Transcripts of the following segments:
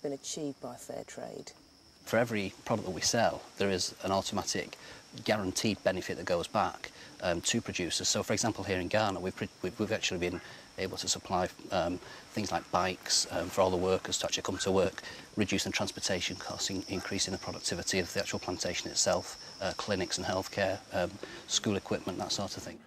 been achieved by fair trade? For every product that we sell, there is an automatic guaranteed benefit that goes back to producers. So, for example, here in Ghana, we've actually been able to supply things like bikes for all the workers to actually come to work, reducing transportation costs, increasing the productivity of the actual plantation itself, clinics and healthcare, school equipment, that sort of thing.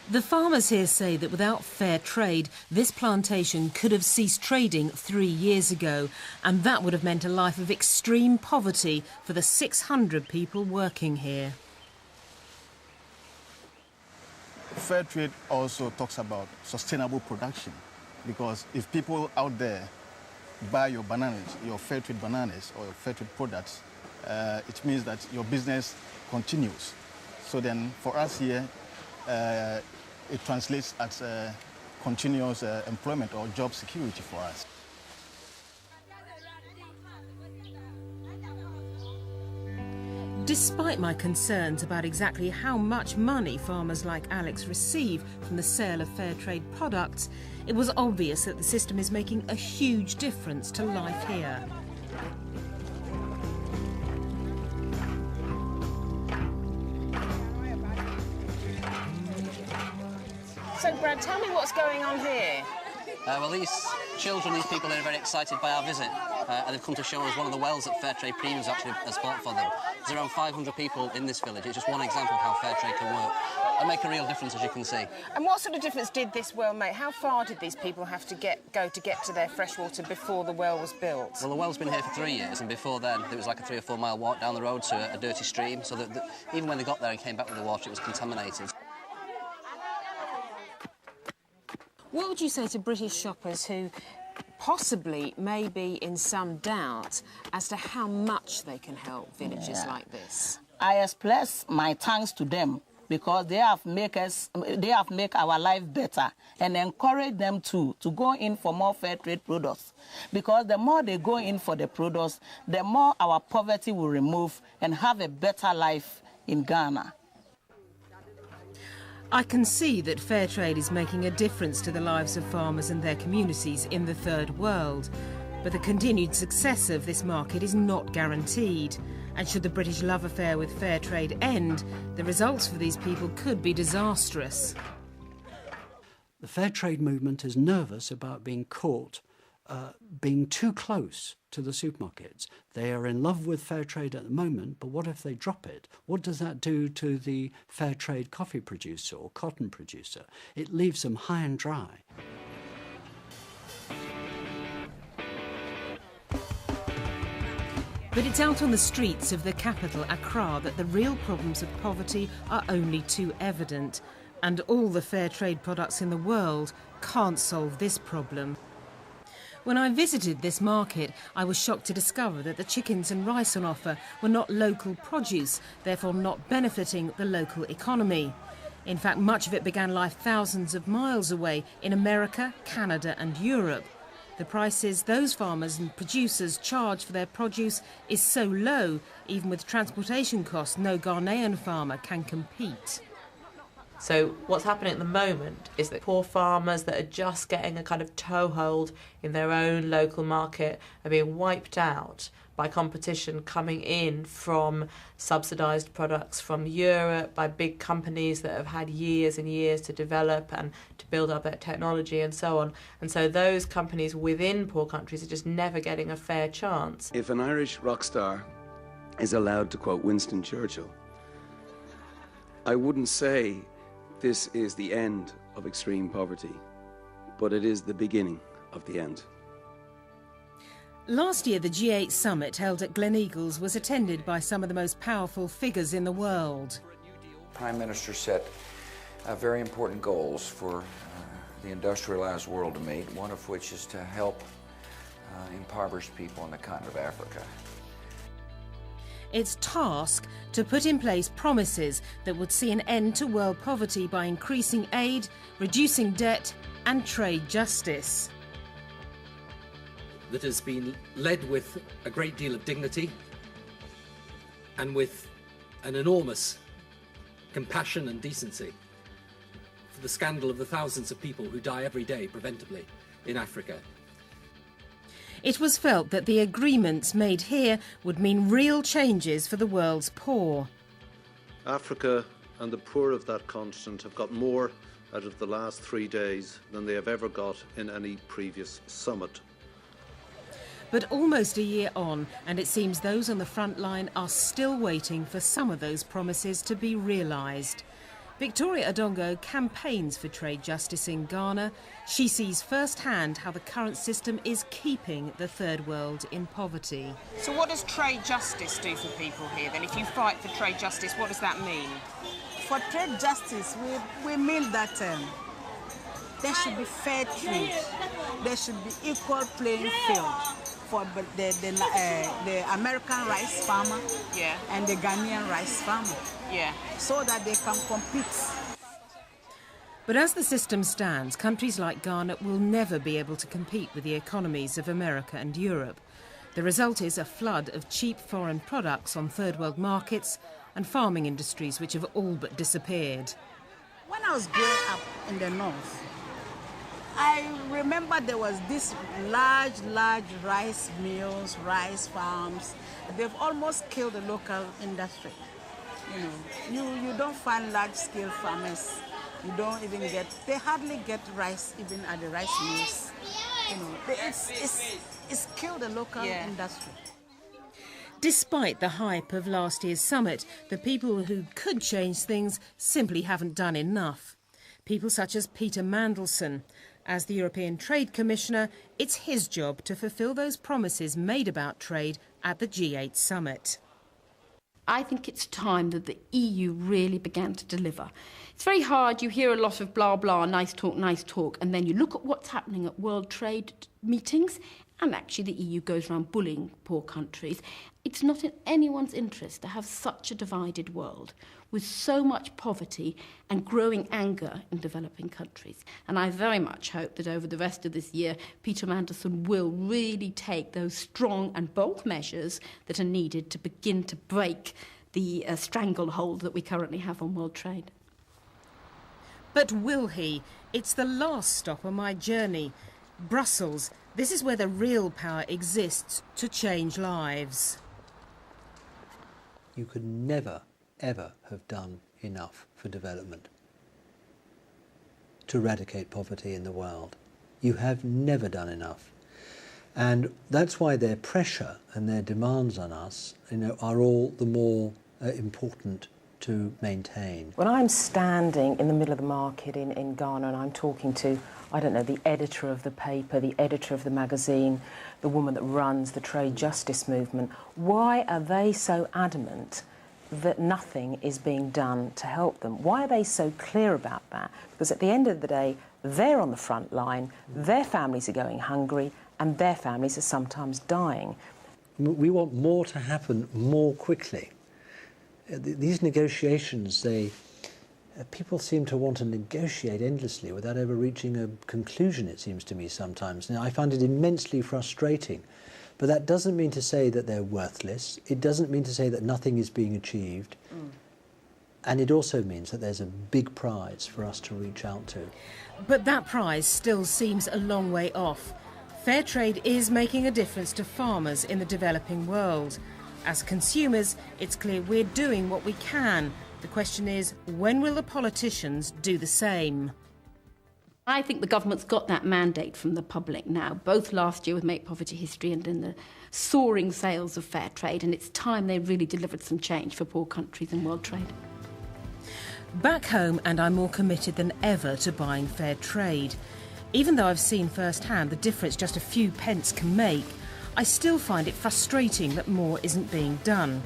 The farmers here say that without fair trade, this plantation could have ceased trading 3 years ago, and that would have meant a life of extreme poverty for the 600 people working here. Fair trade also talks about sustainable production, because if people out there buy your bananas, your fair trade bananas or your fair trade products, it means that your business continues. So then for us here, it translates as continuous employment or job security for us. Despite my concerns about exactly how much money farmers like Alex receive from the sale of fair trade products, it was obvious that the system is making a huge difference to life here. So, Brad, tell me what's going on here. Well, these children, these people here are very excited by our visit, and they've come to show us one of the wells that Fair Trade Premiums actually has bought for them. There's around 500 people in this village. It's just one example of how fair trade can work and make a real difference, as you can see. And what sort of difference did this well make? How far did these people have to go to get to their fresh water before the well was built? Well, the well's been here for 3 years, and before then there was like a 3 or 4 mile walk down the road to a dirty stream, so that even when they got there and came back with the water, it was contaminated. What would you say to British shoppers who possibly may be in some doubt as to how much they can help villages like this? I express my thanks to them because they have make our life better, and encourage them to go in for more fair trade products, because the more they go in for the products, the more our poverty will remove and have a better life in Ghana. I can see that fair trade is making a difference to the lives of farmers and their communities in the third world. But the continued success of this market is not guaranteed. And should the British love affair with fair trade end, the results for these people could be disastrous. The fair trade movement is nervous about being caught being too close to the supermarkets. They are in love with fair trade at the moment, but what if they drop it? What does that do to the fair trade coffee producer or cotton producer? It leaves them high and dry. But it's out on the streets of the capital, Accra, that the real problems of poverty are only too evident. And all the fair trade products in the world can't solve this problem. When I visited this market, I was shocked to discover that the chickens and rice on offer were not local produce, therefore not benefiting the local economy. In fact, much of it began life thousands of miles away in America, Canada and Europe. The prices those farmers and producers charge for their produce is so low, even with transportation costs, no Ghanaian farmer can compete. So what's happening at the moment is that poor farmers that are just getting a kind of toehold in their own local market are being wiped out by competition coming in from subsidised products from Europe, by big companies that have had years and years to develop and to build up their technology and so on. And so those companies within poor countries are just never getting a fair chance. If an Irish rock star is allowed to quote Winston Churchill, I wouldn't say this is the end of extreme poverty, but it is the beginning of the end. Last year, the G8 summit held at Gleneagles was attended by some of the most powerful figures in the world. Prime Minister set very important goals for the industrialized world to meet, one of which is to help impoverished people on the continent of Africa. Its task to put in place promises that would see an end to world poverty by increasing aid, reducing debt and trade justice. That has been led with a great deal of dignity and with an enormous compassion and decency for the scandal of the thousands of people who die every day preventably in Africa. It was felt that the agreements made here would mean real changes for the world's poor. Africa and the poor of that continent have got more out of the last 3 days than they have ever got in any previous summit. But almost a year on, and it seems those on the front line are still waiting for some of those promises to be realised. Victoria Odongo campaigns for trade justice in Ghana. She sees firsthand how the current system is keeping the third world in poverty. So what does trade justice do for people here then? If you fight for trade justice, what does that mean? For trade justice, we mean that there should be fair trade. There should be equal playing field for the American rice farmer and the Ghanaian rice farmer, so that they can compete. But as the system stands, countries like Ghana will never be able to compete with the economies of America and Europe. The result is a flood of cheap foreign products on third world markets and farming industries which have all but disappeared. When I was growing up in the north, I remember there was this large rice mills, rice farms. They've almost killed the local industry. You don't find large-scale farmers. You don't even they hardly get rice even at the rice mills. It's killed the local industry. Despite the hype of last year's summit, the people who could change things simply haven't done enough. People such as Peter Mandelson. As the European Trade Commissioner, it's his job to fulfil those promises made about trade at the G8 summit. I think it's time that the EU really began to deliver. It's very hard. You hear a lot of blah, blah, nice talk, and then you look at what's happening at World Trade meetings, and actually the EU goes around bullying poor countries. It's not in anyone's interest to have such a divided world with so much poverty and growing anger in developing countries. And I very much hope that over the rest of this year, Peter Mandelson will really take those strong and bold measures that are needed to begin to break the stranglehold that we currently have on world trade. But will he? It's the last stop on my journey. Brussels. This is where the real power exists to change lives. You could never, ever have done enough for development to eradicate poverty in the world. You have never done enough. And that's why their pressure and their demands on us, are all the more important to maintain. When I'm standing in the middle of the market in Ghana and I'm talking to, I don't know, the editor of the paper, the editor of the magazine, the woman that runs the trade justice movement, why are they so adamant that nothing is being done to help them? Why are they so clear about that? Because at the end of the day, they're on the front line, their families are going hungry, and their families are sometimes dying. We want more to happen more quickly. These negotiations, people seem to want to negotiate endlessly without ever reaching a conclusion, it seems to me sometimes. Now, I find it immensely frustrating, but that doesn't mean to say that they're worthless. It doesn't mean to say that nothing is being achieved. And it also means that there's a big prize for us to reach out to. But that prize still seems a long way off. Fair trade is making a difference to farmers in the developing world. As consumers, it's clear we're doing what we can. The question is, when will the politicians do the same? I think the government's got that mandate from the public now, both last year with Make Poverty History and in the soaring sales of fair trade, and it's time they really delivered some change for poor countries in world trade. Back home, and I'm more committed than ever to buying fair trade. Even though I've seen firsthand the difference just a few pence can make, I still find it frustrating that more isn't being done.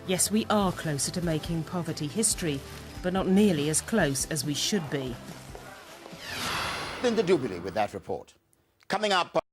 Yes, we are closer to making poverty history, but not nearly as close as we should be. Linda Jubilee with that report. Coming up...